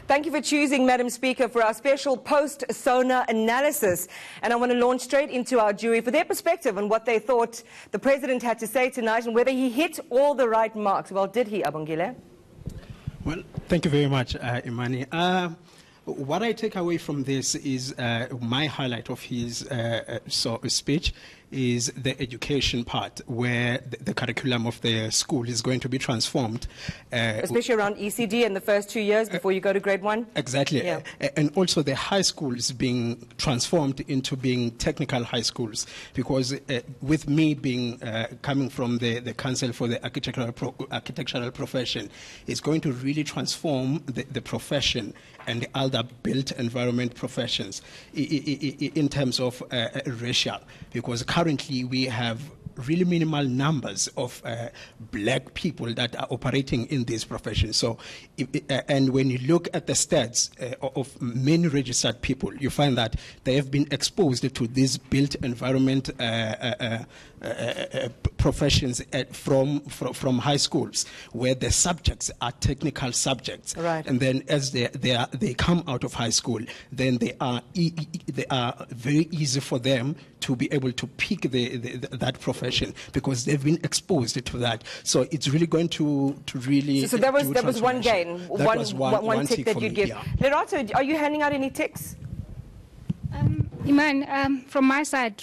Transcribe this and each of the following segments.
Thank you for choosing, Madam Speaker, for our special post-Sona analysis. And I want to launch straight into our jury for their perspective on what they thought the President had to say tonight and whether he hit all the right marks. Well, did he, Abongile? Well, thank you very much, Imani. What I take away from this is my highlight of his speech is the education part, where the curriculum of the school is going to be transformed. Especially around ECD in the first 2 years before you go to grade 1? Exactly. Yeah. And also the high schools being transformed into being technical high schools. Because with me being coming from the Council for the Architectural Profession, it's going to really transform the profession and the other built environment professions in terms of racial. Because currently we have really minimal numbers of black people that are operating in these professions. So, and when you look at the stats of many registered people, you find that they have been exposed to these built environment professions from high schools, where the subjects are technical subjects. Right. And then as they come out of high school, then they are very easy for them to be able to pick that profession because they've been exposed to that. So it's really going to really. So that was one gain, one tick that you'd give. Yeah. Lerato, are you handing out any ticks? Iman, from my side,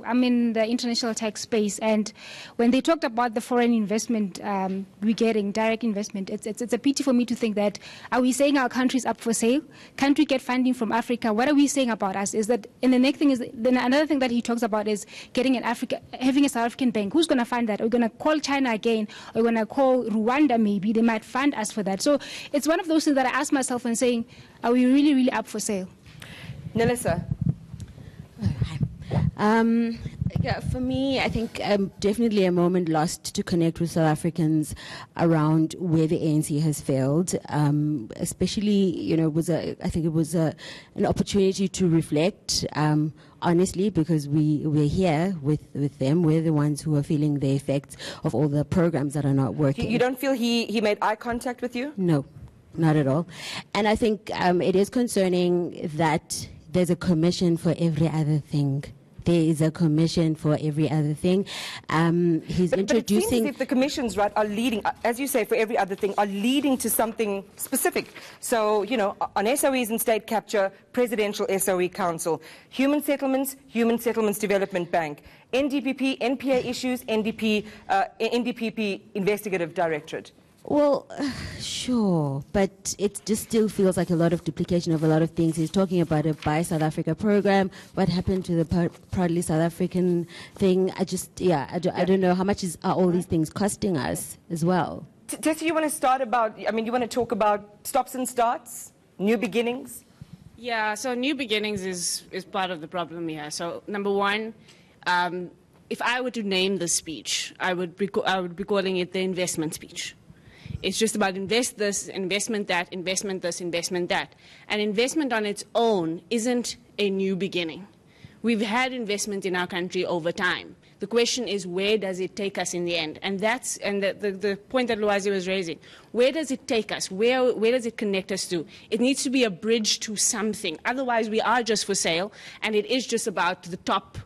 I'm in the international tax space, and when they talked about the foreign investment we're getting, direct investment, it's a pity for me to think that, are we saying our country's up for sale? Can't we get funding from Africa? What are we saying about us? Is that, and the next thing is, then another thing that he talks about is getting having a South African bank. Who's going to fund that? Are we going to call China again? Are we going to call Rwanda maybe? They might fund us for that. So it's one of those things that I ask myself and saying, are we really, really up for sale? Nelissa? Yeah, for me, I think definitely a moment lost to connect with South Africans around where the ANC has failed. Especially, you know, I think it was an opportunity to reflect, honestly, because we're here with them. We're the ones who are feeling the effects of all the programs that are not working. You don't feel he made eye contact with you? No, not at all. And I think it is concerning that there's a commission for every other thing. There is a commission for every other thing. He's introducing. But it seems as if the commissions, right, are leading, as you say, for every other thing, are leading to something specific. So, you know, on SOEs and state capture, Presidential SOE Council, Human Settlements Development Bank, NDPP, NPA issues, NDPP Investigative Directorate. Well, sure, but it just still feels like a lot of duplication of a lot of things. He's talking about a Buy South Africa program. What happened to the Proudly South African thing? I don't know how much are all these things costing us as well. Tessie, you want to start about, you want to talk about stops and starts, new beginnings? Yeah, so new beginnings is part of the problem here. So number one, if I were to name the speech, I would be calling it the investment speech. It's just about invest this, investment that, investment this, investment that. And investment on its own isn't a new beginning. We've had investment in our country over time. The question is, where does it take us in the end? And that's the point that Luazi was raising. Where does it take us? Where does it connect us to? It needs to be a bridge to something. Otherwise, we are just for sale, and it is just about the top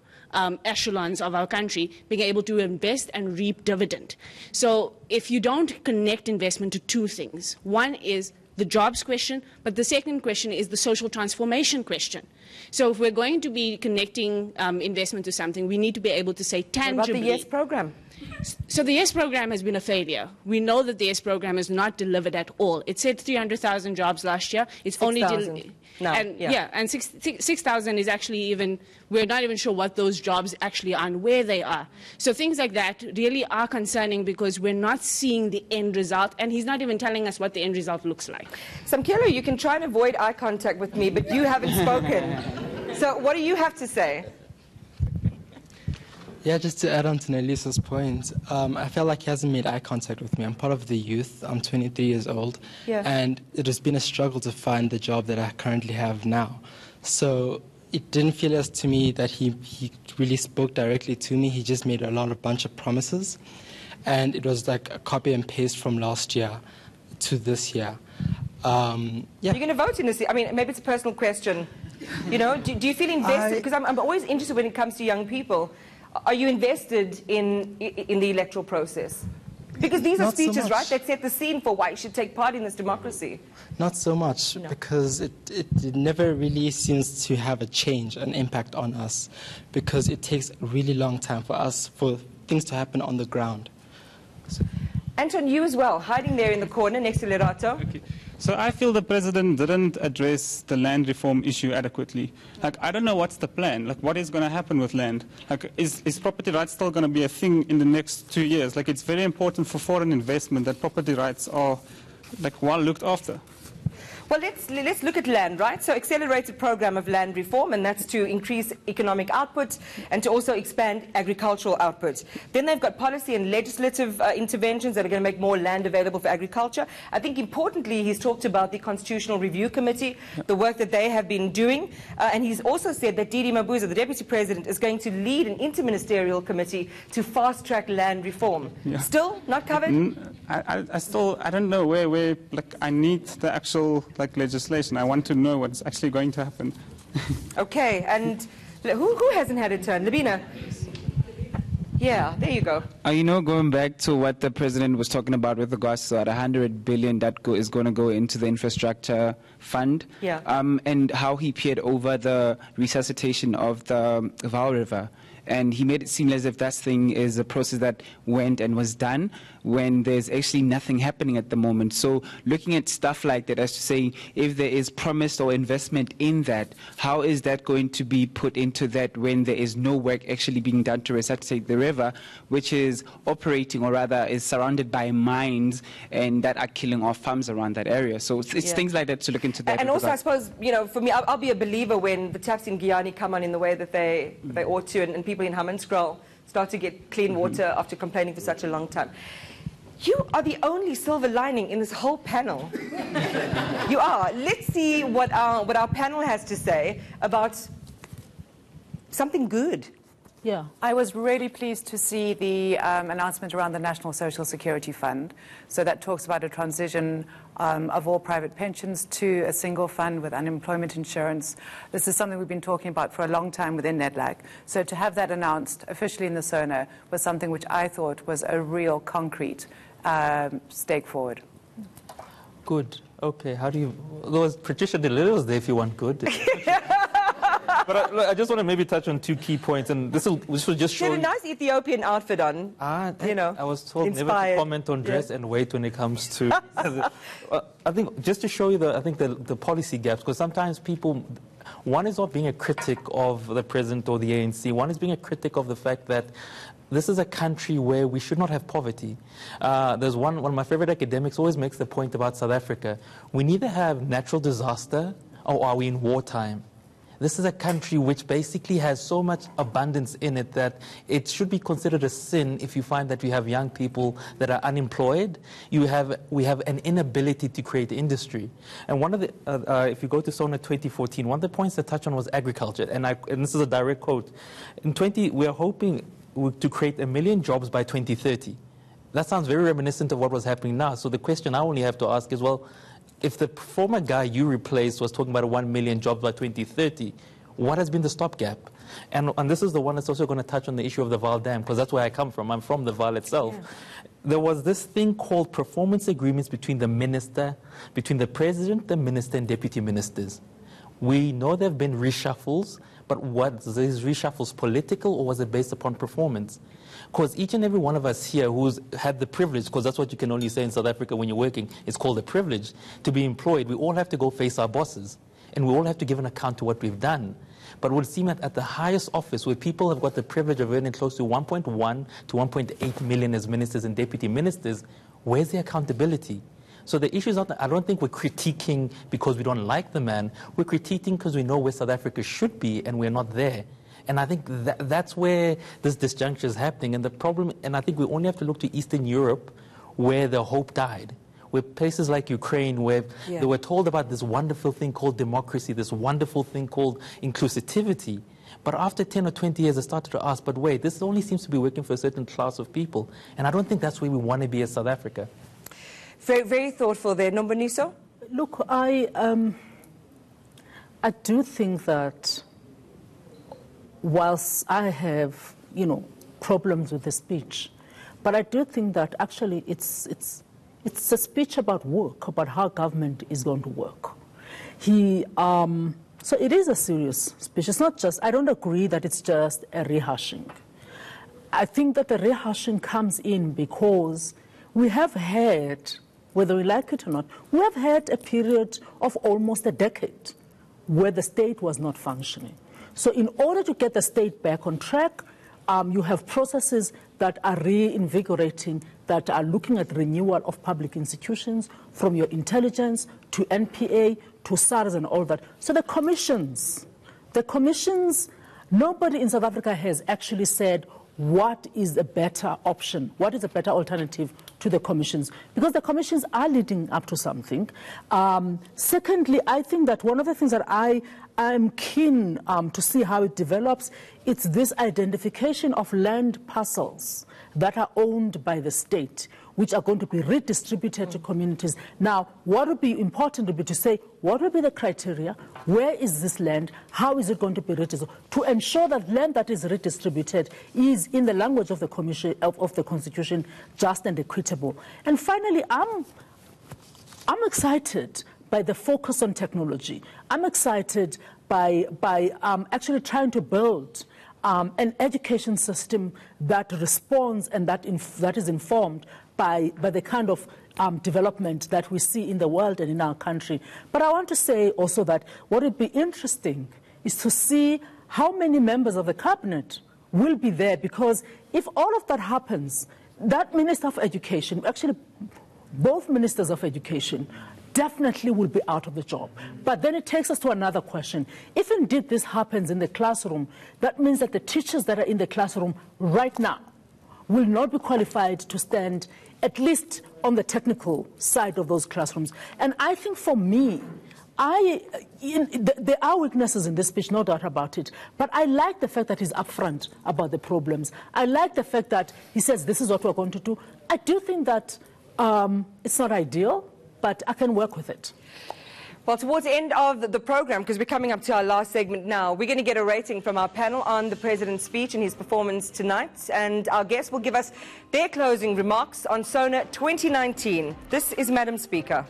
echelons of our country being able to invest and reap dividend. So if you don't connect investment to two things, one is the jobs question, but the second question is the social transformation question. So if we're going to be connecting investment to something, we need to be able to say tangibly. What about the YES program? So the YES program has been a failure. We know that the YES program has not delivered at all. It said 300,000 jobs last year. It's 6,000. No, and yeah, and 6,000 is actually even, we're not even sure what those jobs actually are and where they are. So things like that really are concerning because we're not seeing the end result, and he's not even telling us what the end result looks like. Samkelo, you can try and avoid eye contact with me, but you haven't spoken. So what do you have to say? Yeah, just to add on to Nelisa's point, I feel like he hasn't made eye contact with me. I'm part of the youth. I'm 23 years old. Yeah. And it has been a struggle to find the job that I currently have now. So it didn't feel as to me that he really spoke directly to me. He just made a bunch of promises. And it was like a copy and paste from last year to this year. Yeah. You're going to vote in this. I mean, maybe it's a personal question. You know, do you feel invested? Because I'm always interested when it comes to young people. Are you invested in the electoral process? Because these are speeches, right, that set the scene for why you should take part in this democracy. Not so much, because it never really seems to have a change, an impact on us, because it takes a really long time for things to happen on the ground. So. Anton, you as well, hiding there in the corner next to Lerato. Okay. So I feel the president didn't address the land reform issue adequately. Like, I don't know what's the plan. Like, what is going to happen with land? Like, is property rights still going to be a thing in the next 2 years? Like, it's very important for foreign investment that property rights are, like, well looked after. Well, let's look at land, right? So accelerated program of land reform, and that's to increase economic output and to also expand agricultural output. Then they've got policy and legislative interventions that are going to make more land available for agriculture. I think importantly, he's talked about the Constitutional Review Committee, the work that they have been doing, and he's also said that Didi Mabuza, the Deputy President, is going to lead an interministerial committee to fast-track land reform. Yeah. Still not covered? I don't know where like, I need the actual legislation. I want to know what's actually going to happen. Okay, and who hasn't had a turn? Labina? Yeah, there you go. You know, going back to what the president was talking about with regards to that 100 billion that is going to go into the infrastructure fund, yeah. And how he peered over the resuscitation of the Vaal River. And he made it seem as if that thing is a process that went and was done when there's actually nothing happening at the moment. So looking at stuff like that, as to say, if there is promise or investment in that, how is that going to be put into that when there is no work actually being done to resuscitate the river, which is operating, or rather is surrounded by mines and that are killing off farms around that area. So it's things like that to look into that. And also, I suppose, you know, for me, I'll be a believer when the taps in Guyana come on in the way that they ought to, and people in Hammanskraal start to get clean water after complaining for such a long time. You are the only silver lining in this whole panel. You are. Let's see what our panel has to say about something good. Yeah, I was really pleased to see the announcement around the National Social Security Fund. So that talks about a transition of all private pensions to a single fund with unemployment insurance. This is something we've been talking about for a long time within NEDLAC. So to have that announced officially in the Sona was something which I thought was a real concrete stake forward. Good. Okay. How do you... Those Patricia de Lille's there if you want good. But I just want to maybe touch on two key points, and this will just show. She had a nice Ethiopian outfit on. You know, I was told inspired. Never to comment on dress and weight when it comes to. I think just to show you the policy gaps, because sometimes people. One is not being a critic of the president or the ANC. One is being a critic of the fact that this is a country where we should not have poverty. There's one of my favorite academics always makes the point about South Africa. We neither have natural disaster or are we in wartime. This is a country which basically has so much abundance in it that it should be considered a sin if you find that you have young people that are unemployed. We have an inability to create industry. And one of the, if you go to Sona 2014, one of the points that touched on was agriculture. And this is a direct quote. We are hoping to create 1 million jobs by 2030. That sounds very reminiscent of what was happening now. So the question I only have to ask is, well, if the former guy you replaced was talking about 1 million jobs by 2030, what has been the stopgap? And this is the one that's also going to touch on the issue of the Vaal Dam, because that's where I come from. I'm from the Vaal itself. Yeah. There was this thing called performance agreements between the president, the minister, and deputy ministers. We know there have been reshuffles, but was these reshuffles political or was it based upon performance? Because each and every one of us here who's had the privilege, because that's what you can only say in South Africa when you're working, it's called a privilege, to be employed, we all have to go face our bosses. And we all have to give an account to what we've done. But it would seem that at the highest office, where people have got the privilege of earning close to 1.1 to 1.8 million as ministers and deputy ministers, where's the accountability? So the issue is not that I don't think we're critiquing because we don't like the man. We're critiquing because we know where South Africa should be and we're not there. And I think that's where this disjuncture is happening. And the problem, and I think we only have to look to Eastern Europe where the hope died. Where places like Ukraine, where they were told about this wonderful thing called democracy, this wonderful thing called inclusivity. But after 10 or 20 years, they started to ask, but wait, this only seems to be working for a certain class of people. And I don't think that's where we want to be as South Africa. Very, very thoughtful there. Nomboniso? Look, I do think that whilst I have, problems with the speech, but I do think that actually it's a speech about work, about how government is going to work. So it is a serious speech. It's not just, I don't agree that it's just a rehashing. I think that the rehashing comes in because we have had, whether we like it or not, we have had a period of almost a decade where the state was not functioning. So in order to get the state back on track, you have processes that are reinvigorating, that are looking at renewal of public institutions, from your intelligence to NPA to SARS and all that. So the commissions, nobody in South Africa has actually said what is a better option, what is a better alternative to the commissions, because the commissions are leading up to something. Secondly, I think that one of the things that I'm keen to see how it develops, it's this identification of land parcels that are owned by the state, which are going to be redistributed to communities. Now, what would be important would be to say, what will be the criteria? Where is this land? How is it going to be redistributed? To ensure that land that is redistributed is, in the language of the Constitution, just and equitable. And finally, I'm excited by the focus on technology. I'm excited by actually trying to build an education system that responds and that is informed by the kind of development that we see in the world and in our country. But I want to say also that what would be interesting is to see how many members of the cabinet will be there, because if all of that happens, that Minister of Education, actually both Ministers of Education, definitely will be out of the job. But then it takes us to another question. If indeed this happens in the classroom, that means that the teachers that are in the classroom right now will not be qualified to stand at least on the technical side of those classrooms. And I think for me, there are weaknesses in this speech, no doubt about it, but I like the fact that he's upfront about the problems. I like the fact that he says this is what we're going to do. I do think that it's not ideal, but I can work with it. Well, towards the end of the program, because we're coming up to our last segment now, we're going to get a rating from our panel on the President's speech and his performance tonight. And our guests will give us their closing remarks on Sona 2019. This is Madam Speaker.